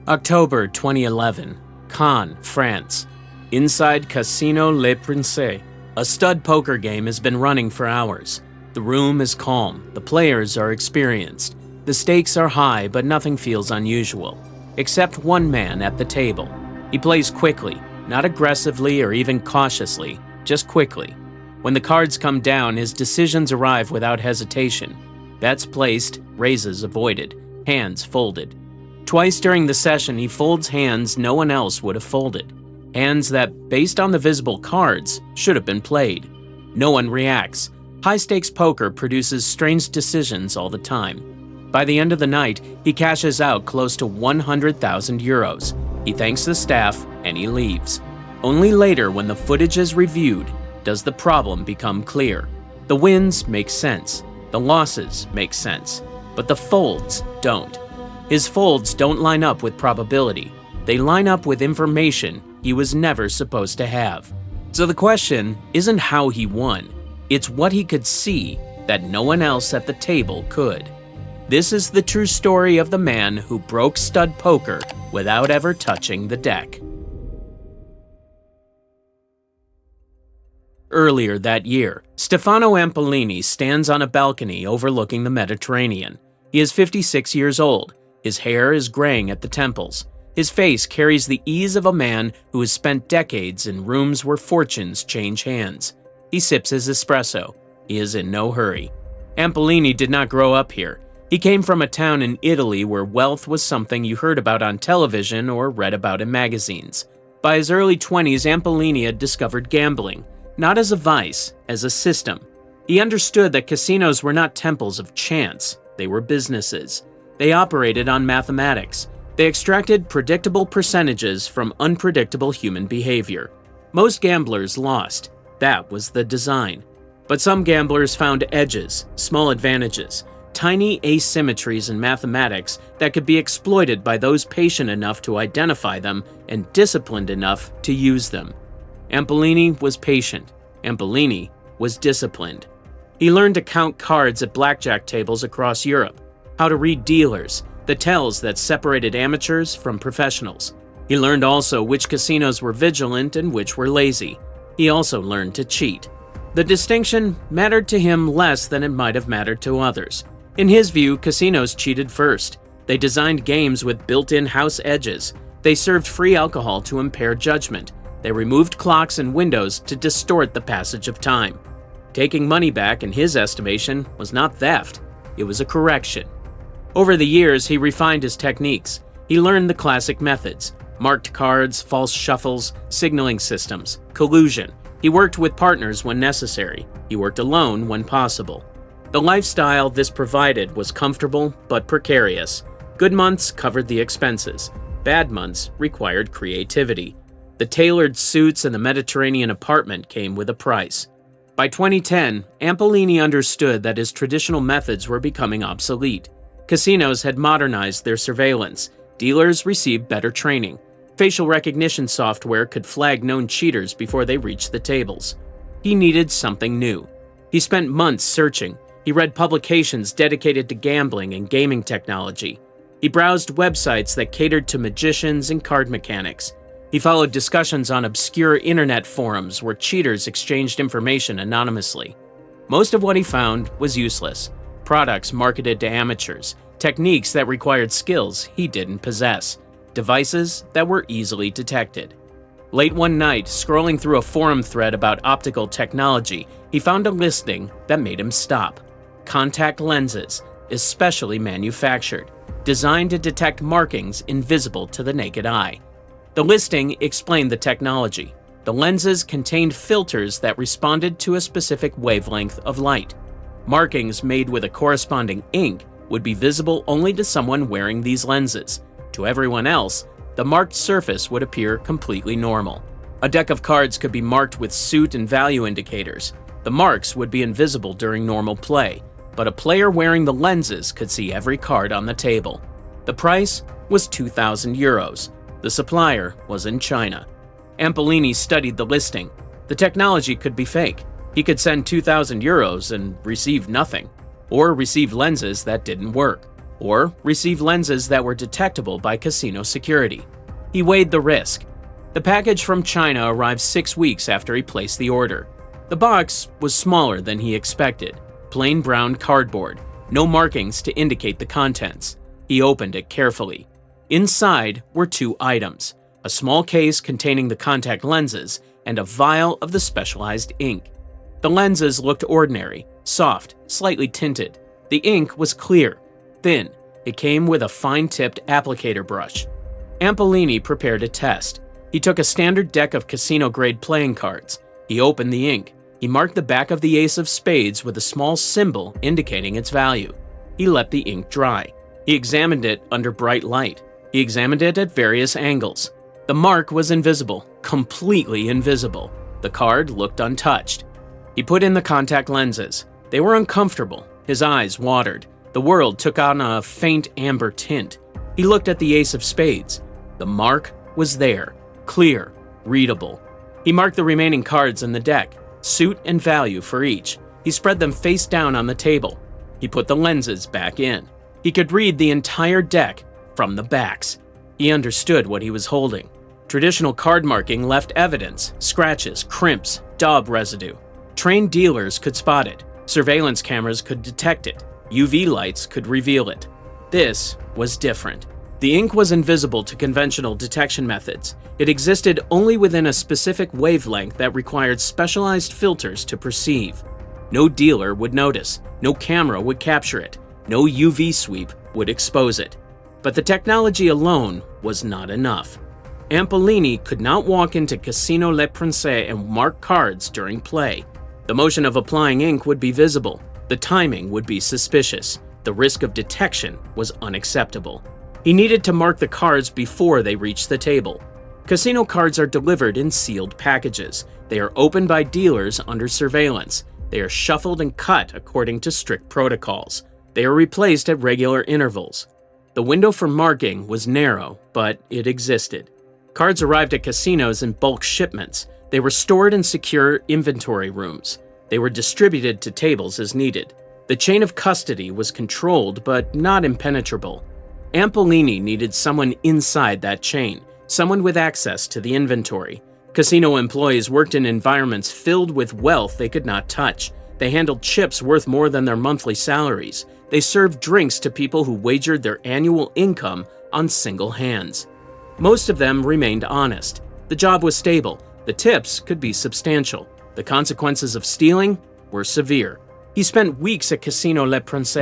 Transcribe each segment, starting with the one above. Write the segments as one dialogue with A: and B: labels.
A: October 2011, Cannes, France. Inside Casino Le Prince, a stud poker game has been running for hours. The room is calm, the players are experienced. The stakes are high, but nothing feels unusual, except one man at the table. He plays quickly, not aggressively or even cautiously, just quickly. When the cards come down, his decisions arrive without hesitation. Bets placed, raises avoided, hands folded. Twice during the session, he folds hands no one else would have folded. Hands that, based on the visible cards, should have been played. No one reacts. High-stakes poker produces strange decisions all the time. By the end of the night, he cashes out close to 100,000 euros. He thanks the staff and he leaves. Only later, when the footage is reviewed, does the problem become clear. The wins make sense. The losses make sense. But the folds don't. His folds don't line up with probability. They line up with information he was never supposed to have. So the question isn't how he won. It's what he could see that no one else at the table could. This is the true story of the man who broke stud poker without ever touching the deck. Earlier that year, Stefano Ampolini stands on a balcony overlooking the Mediterranean. He is 56 years old. His hair is graying at the temples. His face carries the ease of a man who has spent decades in rooms where fortunes change hands. He sips his espresso. He is in no hurry. Ampolini did not grow up here. He came from a town in Italy where wealth was something you heard about on television or read about in magazines. By his early 20s, Ampolini had discovered gambling, not as a vice, as a system. He understood that casinos were not temples of chance. They were businesses. They operated on mathematics. They extracted predictable percentages from unpredictable human behavior. Most gamblers lost. That was the design. But some gamblers found edges, small advantages, tiny asymmetries in mathematics that could be exploited by those patient enough to identify them and disciplined enough to use them. Ampolini was patient. Ampolini was disciplined. He learned to count cards at blackjack tables across Europe, how to read dealers, the tells that separated amateurs from professionals. He learned also which casinos were vigilant and which were lazy. He also learned to cheat. The distinction mattered to him less than it might have mattered to others. In his view, casinos cheated first. They designed games with built-in house edges. They served free alcohol to impair judgment. They removed clocks and windows to distort the passage of time. Taking money back, in his estimation, was not theft. It was a correction. Over the years, he refined his techniques. He learned the classic methods: marked cards, false shuffles, signaling systems, collusion. He worked with partners when necessary. He worked alone when possible. The lifestyle this provided was comfortable but precarious. Good months covered the expenses. Bad months required creativity. The tailored suits and the Mediterranean apartment came with a price. By 2010, Ampolini understood that his traditional methods were becoming obsolete. Casinos had modernized their surveillance. Dealers received better training. Facial recognition software could flag known cheaters before they reached the tables. He needed something new. He spent months searching. He read publications dedicated to gambling and gaming technology. He browsed websites that catered to magicians and card mechanics. He followed discussions on obscure internet forums where cheaters exchanged information anonymously. Most of what he found was useless. Products marketed to amateurs, techniques that required skills he didn't possess, devices that were easily detected. Late one night, scrolling through a forum thread about optical technology, he found a listing that made him stop. Contact lenses, especially manufactured, designed to detect markings invisible to the naked eye. The listing explained the technology. The lenses contained filters that responded to a specific wavelength of light. Markings made with a corresponding ink would be visible only to someone wearing these lenses. To everyone else, the marked surface would appear completely normal. A deck of cards could be marked with suit and value indicators. The marks would be invisible during normal play, but a player wearing the lenses could see every card on the table. The price was 2,000 euros. The supplier was in China. Ampolini studied the listing. The technology could be fake. He could send 2,000 euros and receive nothing, or receive lenses that didn't work. or receive lenses that were detectable by casino security. He weighed the risk. The package from China arrived 6 weeks after he placed the order. The box was smaller than he expected, plain brown cardboard, no markings to indicate the contents. He opened it carefully. Inside were 2 items, a small case containing the contact lenses and a vial of the specialized ink. The lenses looked ordinary, soft, slightly tinted. The ink was clear, thin. It came with a fine-tipped applicator brush. Ampolini prepared a test. He took a standard deck of casino-grade playing cards. He opened the ink. He marked the back of the ace of spades with a small symbol indicating its value. He let the ink dry. He examined it under bright light. He examined it at various angles. The mark was invisible, completely invisible. The card looked untouched. He put in the contact lenses. They were uncomfortable. His eyes watered. The world took on a faint amber tint. He looked at the ace of spades. The mark was there, clear, readable. He marked the remaining cards in the deck, suit and value for each. He spread them face down on the table. He put the lenses back in. He could read the entire deck from the backs. He understood what he was holding. Traditional card marking left evidence, scratches, crimps, daub residue. Trained dealers could spot it. Surveillance cameras could detect it. UV lights could reveal it. This was different. The ink was invisible to conventional detection methods. It existed only within a specific wavelength that required specialized filters to perceive. No dealer would notice. No camera would capture it. No UV sweep would expose it. But the technology alone was not enough. Ampolini could not walk into Casino Le Prince and mark cards during play. The motion of applying ink would be visible. The timing would be suspicious. The risk of detection was unacceptable. He needed to mark the cards before they reached the table. Casino cards are delivered in sealed packages. They are opened by dealers under surveillance. They are shuffled and cut according to strict protocols. They are replaced at regular intervals. The window for marking was narrow, but it existed. Cards arrived at casinos in bulk shipments. They were stored in secure inventory rooms. They were distributed to tables as needed. The chain of custody was controlled but not impenetrable. Ampolini needed someone inside that chain, someone with access to the inventory. Casino employees worked in environments filled with wealth they could not touch. They handled chips worth more than their monthly salaries. They served drinks to people who wagered their annual income on single hands. Most of them remained honest. The job was stable. The tips could be substantial. The consequences of stealing were severe. He spent weeks at Casino Le Prince.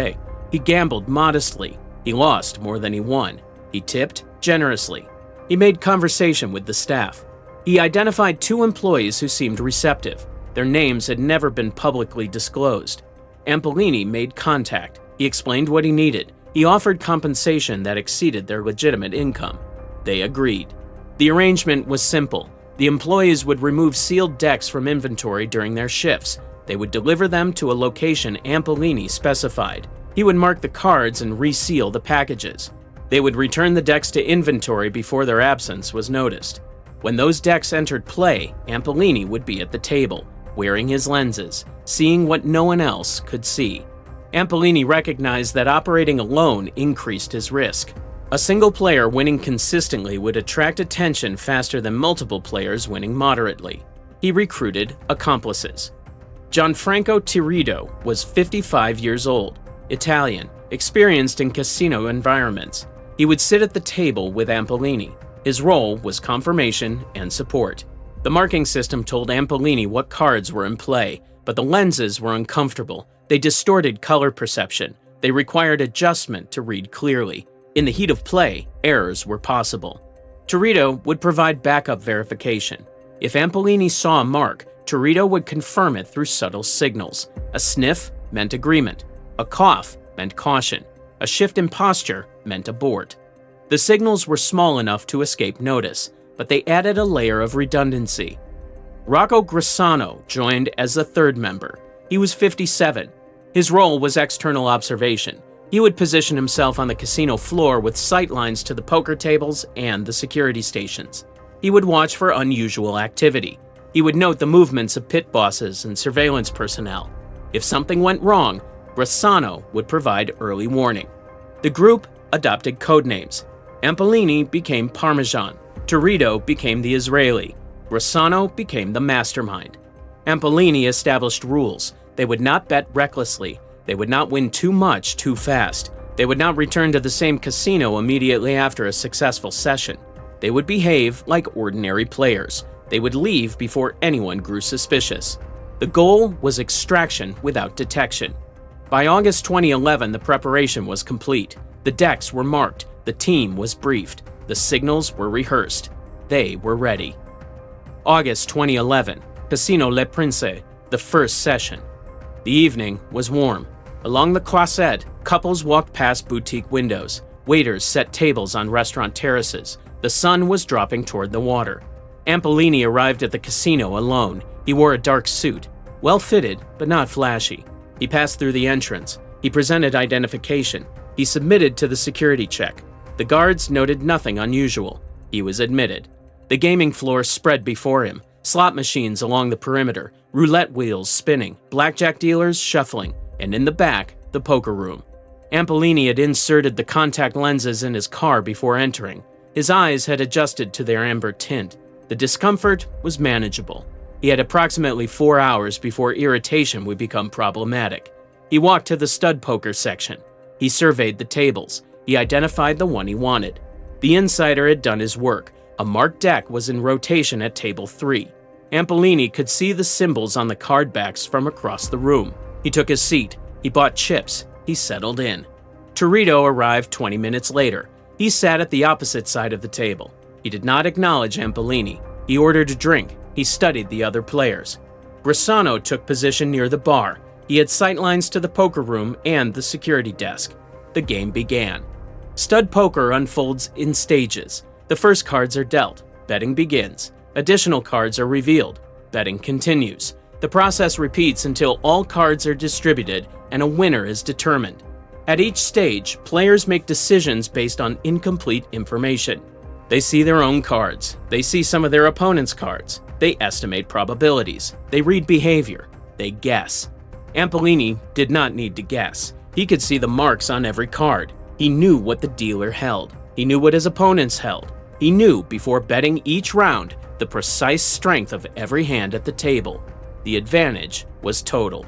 A: He gambled modestly. He lost more than he won. He tipped generously. He made conversation with the staff. He identified 2 employees who seemed receptive. Their names had never been publicly disclosed. Ampolini made contact. He explained what he needed. He offered compensation that exceeded their legitimate income. They agreed. The arrangement was simple. The employees would remove sealed decks from inventory during their shifts. They would deliver them to a location Ampolini specified. He would mark the cards and reseal the packages. They would return the decks to inventory before their absence was noticed. When those decks entered play, Ampolini would be at the table, wearing his lenses, seeing what no one else could see. Ampolini recognized that operating alone increased his risk. A single player winning consistently would attract attention faster than multiple players winning moderately. He recruited accomplices. Gianfranco Tirito was 55 years old, Italian, experienced in casino environments. He would sit at the table with Ampolini. His role was confirmation and support. The marking system told Ampolini what cards were in play, but the lenses were uncomfortable. They distorted color perception. They required adjustment to read clearly. In the heat of play, errors were possible. Tirito would provide backup verification. If Ampolini saw a mark, Tirito would confirm it through subtle signals. A sniff meant agreement. A cough meant caution. A shift in posture meant abort. The signals were small enough to escape notice, but they added a layer of redundancy. Rocco Grissano joined as a 3rd member. He was 57. His role was external observation. He would position himself on the casino floor with sightlines to the poker tables and the security stations. He would watch for unusual activity. He would note the movements of pit bosses and surveillance personnel. If something went wrong, Grissano would provide early warning. The group adopted codenames. Ampolini became Parmesan, Torito became the Israeli, Rossano became the mastermind. Ampolini established rules. They would not bet recklessly. They would not win too much too fast. They would not return to the same casino immediately after a successful session. They would behave like ordinary players. They would leave before anyone grew suspicious. The goal was extraction without detection. By August 2011, the preparation was complete. The decks were marked. The team was briefed. The signals were rehearsed. They were ready. August 2011, Casino Le Prince, the first session. The evening was warm. Along the Croisette, couples walked past boutique windows. Waiters set tables on restaurant terraces. The sun was dropping toward the water. Ampolini arrived at the casino alone. He wore a dark suit, well-fitted but not flashy. He passed through the entrance. He presented identification. He submitted to the security check. The guards noted nothing unusual. He was admitted. The gaming floor spread before him. Slot machines along the perimeter, roulette wheels spinning, blackjack dealers shuffling, and in the back, the poker room. Ampolini had inserted the contact lenses in his car before entering. His eyes had adjusted to their amber tint. The discomfort was manageable. He had approximately 4 hours before irritation would become problematic. He walked to the stud poker section. He surveyed the tables. He identified the one he wanted. The insider had done his work. A marked deck was in rotation at table 3. Ampolini could see the symbols on the card backs from across the room. He took his seat. He bought chips. He settled in. Torito arrived 20 minutes later. He sat at the opposite side of the table. He did not acknowledge Ampolini. He ordered a drink. He studied the other players. Rossano took position near the bar. He had sightlines to the poker room and the security desk. The game began. Stud poker unfolds in stages. The first cards are dealt. Betting begins. Additional cards are revealed. Betting continues. The process repeats until all cards are distributed and a winner is determined. At each stage, players make decisions based on incomplete information. They see their own cards. They see some of their opponent's cards. They estimate probabilities. They read behavior. They guess. Ampolini did not need to guess. He could see the marks on every card. He knew what the dealer held. He knew what his opponents held. He knew, before betting each round, the precise strength of every hand at the table. The advantage was total.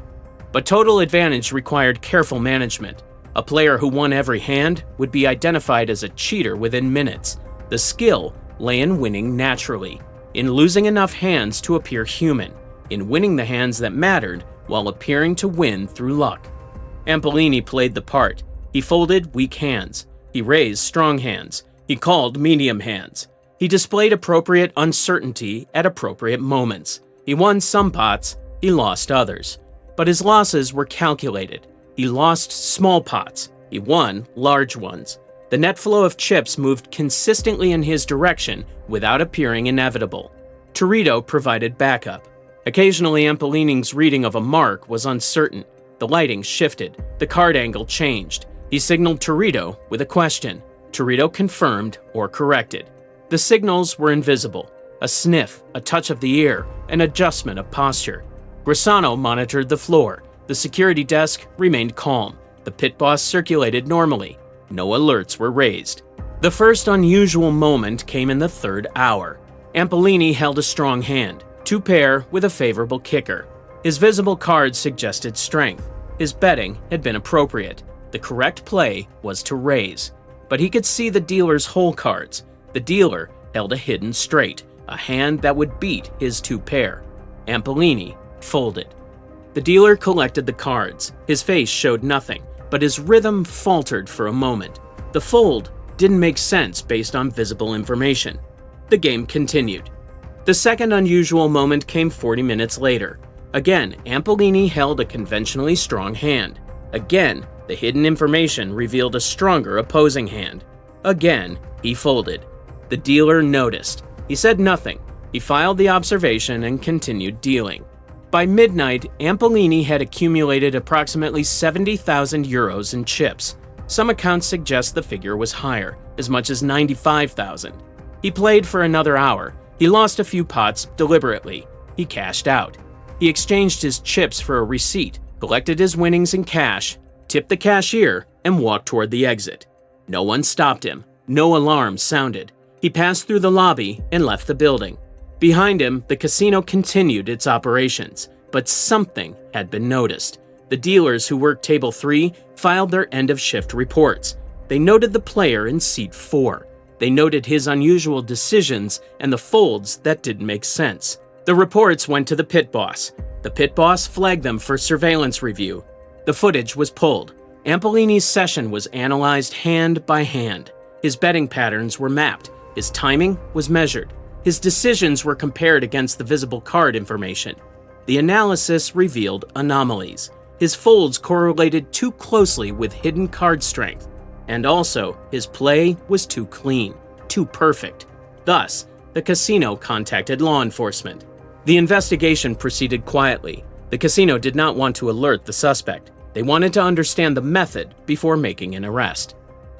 A: But total advantage required careful management. A player who won every hand would be identified as a cheater within minutes. The skill lay in winning naturally, in losing enough hands to appear human, in winning the hands that mattered while appearing to win through luck. Ampolini played the part. He folded weak hands. He raised strong hands. He called medium hands. He displayed appropriate uncertainty at appropriate moments. He won some pots, he lost others. But his losses were calculated. He lost small pots. He won large ones. The net flow of chips moved consistently in his direction without appearing inevitable. Torito provided backup. Occasionally, Ampolini's reading of a mark was uncertain. The lighting shifted. The card angle changed. He signaled Torito with a question. Torito confirmed or corrected. The signals were invisible. A sniff, a touch of the ear, an adjustment of posture. Rossano monitored the floor. The security desk remained calm. The pit boss circulated normally. No alerts were raised. The first unusual moment came in the third hour. Ampolini held a strong hand, 2 pair with a favorable kicker. His visible cards suggested strength. His betting had been appropriate. The correct play was to raise. But he could see the dealer's whole cards. The dealer held a hidden straight, a hand that would beat his 2 pair. Ampolini folded. The dealer collected the cards. His face showed nothing, but his rhythm faltered for a moment. The fold didn't make sense based on visible information. The game continued. The second unusual moment came 40 minutes later. Again, Ampolini held a conventionally strong hand. Again, the hidden information revealed a stronger opposing hand. Again, he folded. The dealer noticed. He said nothing. He filed the observation and continued dealing. By midnight, Ampolini had accumulated approximately 70,000 euros in chips. Some accounts suggest the figure was higher, as much as 95,000. He played for another hour. He lost a few pots deliberately. He cashed out. He exchanged his chips for a receipt, collected his winnings in cash, tipped the cashier, and and walked toward the exit. No one stopped him. No alarms sounded. He passed through the lobby and left the building. Behind him, the casino continued its operations, but something had been noticed. The dealers who worked Table 3 filed their end-of-shift reports. They noted the player in Seat 4. They noted his unusual decisions and the folds that didn't make sense. The reports went to the pit boss. The pit boss flagged them for surveillance review. The footage was pulled. Ampolini's session was analyzed hand by hand. His betting patterns were mapped. His timing was measured. His decisions were compared against the visible card information. The analysis revealed anomalies. His folds correlated too closely with hidden card strength. And also, his play was too clean, too perfect. Thus, the casino contacted law enforcement. The investigation proceeded quietly. The casino did not want to alert the suspect. They wanted to understand the method before making an arrest.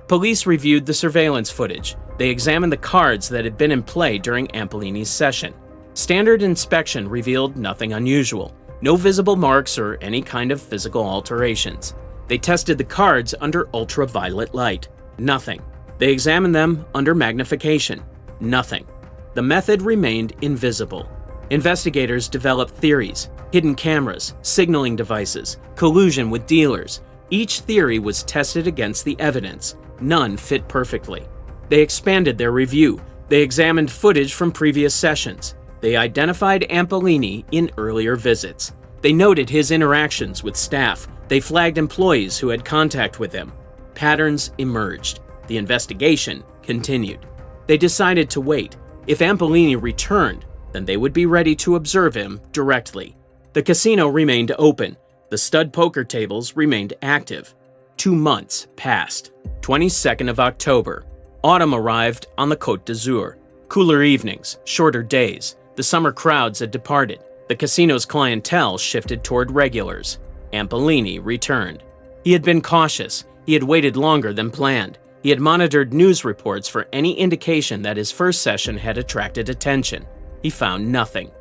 A: Police reviewed the surveillance footage. They examined the cards that had been in play during Ampolini's session. Standard inspection revealed nothing unusual, no visible marks or any kind of physical alterations. They tested the cards under ultraviolet light. Nothing. They examined them under magnification. Nothing. The method remained invisible. Investigators developed theories: hidden cameras, signaling devices, collusion with dealers. Each theory was tested against the evidence. None fit perfectly. They expanded their review. They examined footage from previous sessions. They identified Ampolini in earlier visits. They noted his interactions with staff. They flagged employees who had contact with him. Patterns emerged. The investigation continued. They decided to wait. If Ampolini returned, then they would be ready to observe him directly. The casino remained open. The stud poker tables remained active. 2 months passed. 22nd of October. Autumn arrived on the Côte d'Azur. Cooler evenings, shorter days. The summer crowds had departed. The casino's clientele shifted toward regulars. Ampolini returned. He had been cautious. He had waited longer than planned. He had monitored news reports for any indication that his first session had attracted attention. He found nothing.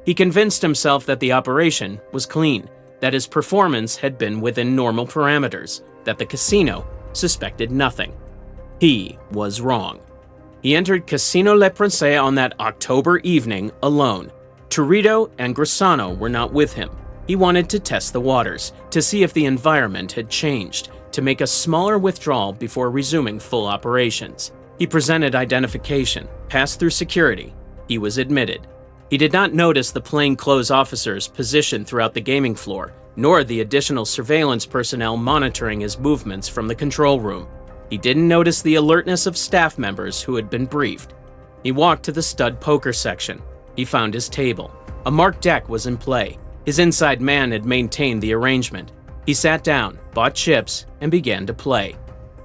A: He convinced himself that the operation was clean, that his performance had been within normal parameters, that the casino suspected nothing. He was wrong. He entered Casino Le Princess on that October evening alone. Torito and Grisano were not with him. He wanted to test the waters, to see if the environment had changed, to make a smaller withdrawal before resuming full operations. He presented identification, passed through security. He was admitted. He did not notice the plainclothes officers positioned throughout the gaming floor, nor the additional surveillance personnel monitoring his movements from the control room. He didn't notice the alertness of staff members who had been briefed. He walked to the stud poker section. He found his table. A marked deck was in play. His inside man had maintained the arrangement. He sat down, bought chips, and began to play.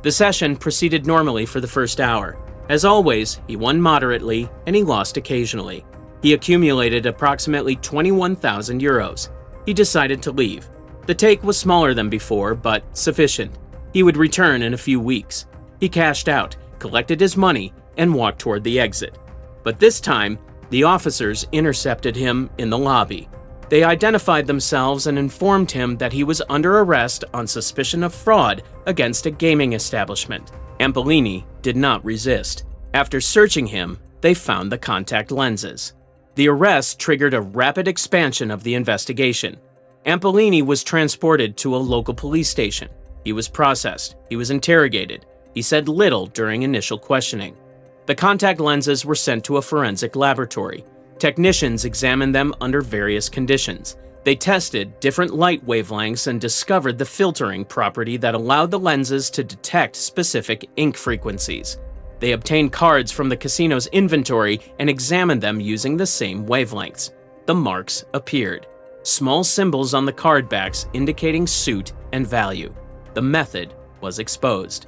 A: The session proceeded normally for the first hour. As always, he won moderately and he lost occasionally. He accumulated approximately 21,000 euros. He decided to leave. The take was smaller than before, but sufficient. He would return in a few weeks. He cashed out, collected his money, and walked toward the exit. But this time, the officers intercepted him in the lobby. They identified themselves and informed him that he was under arrest on suspicion of fraud against a gaming establishment. Ampolini did not resist. After searching him, they found the contact lenses. The arrest triggered a rapid expansion of the investigation. Ampolini was transported to a local police station. He was processed. He was interrogated. He said little during initial questioning. The contact lenses were sent to a forensic laboratory. Technicians examined them under various conditions. They tested different light wavelengths and discovered the filtering property that allowed the lenses to detect specific ink frequencies. They obtained cards from the casino's inventory and examined them using the same wavelengths. The marks appeared. Small symbols on the card backs indicating suit and value. The method was exposed.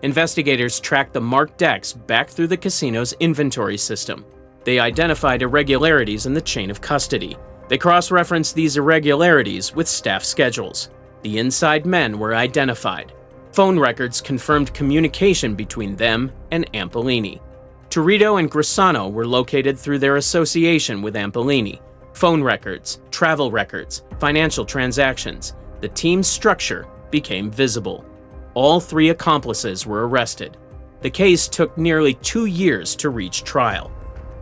A: Investigators tracked the marked decks back through the casino's inventory system. They identified irregularities in the chain of custody. They cross-referenced these irregularities with staff schedules. The inside men were identified. Phone records confirmed communication between them and Ampolini. Torito and Grisano were located through their association with Ampolini. Phone records, travel records, financial transactions. The team's structure became visible. All 3 accomplices were arrested. The case took nearly 2 years to reach trial.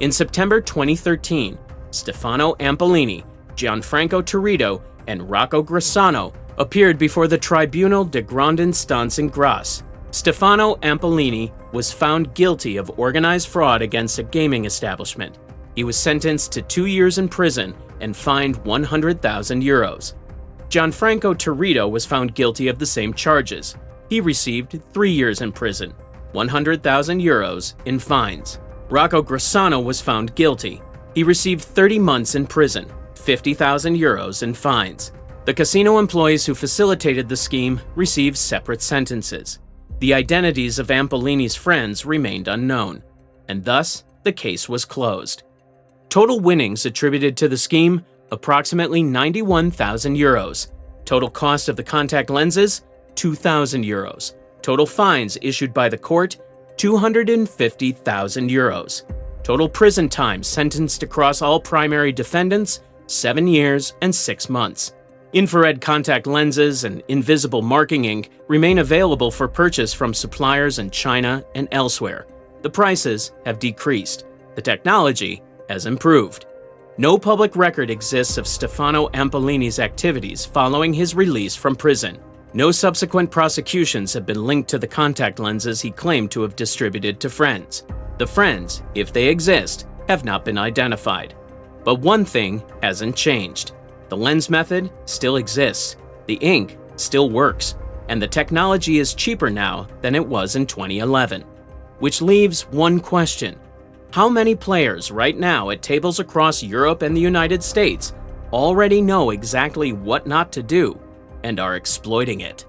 A: In September 2013, Stefano Ampolini, Gianfranco Torito, and Rocco Grassano appeared before the Tribunal de Grande Instance in Grasse. Stefano Ampolini was found guilty of organized fraud against a gaming establishment. He was sentenced to 2 years in prison and fined 100,000 euros. Gianfranco Torito was found guilty of the same charges. He received 3 years in prison, 100,000 euros in fines. Rocco Grassano was found guilty. He received 30 months in prison, 50,000 euros in fines. The casino employees who facilitated the scheme received separate sentences. The identities of Ampolini's friends remained unknown, and thus the case was closed. Total winnings attributed to the scheme, approximately 91,000 euros. Total cost of the contact lenses, 2,000 euros. Total fines issued by the court, 250,000 euros. Total prison time sentenced across all primary defendants, 7 years and 6 months. Infrared contact lenses and invisible marking ink remain available for purchase from suppliers in China and elsewhere. The prices have decreased. The technology has improved. No public record exists of Stefano Ampolini's activities following his release from prison. No subsequent prosecutions have been linked to the contact lenses he claimed to have distributed to friends. The friends, if they exist, have not been identified. But one thing hasn't changed. The lens method still exists, the ink still works, and the technology is cheaper now than it was in 2011. Which leaves one question. How many players right now at tables across Europe and the United States already know exactly what not to do and are exploiting it?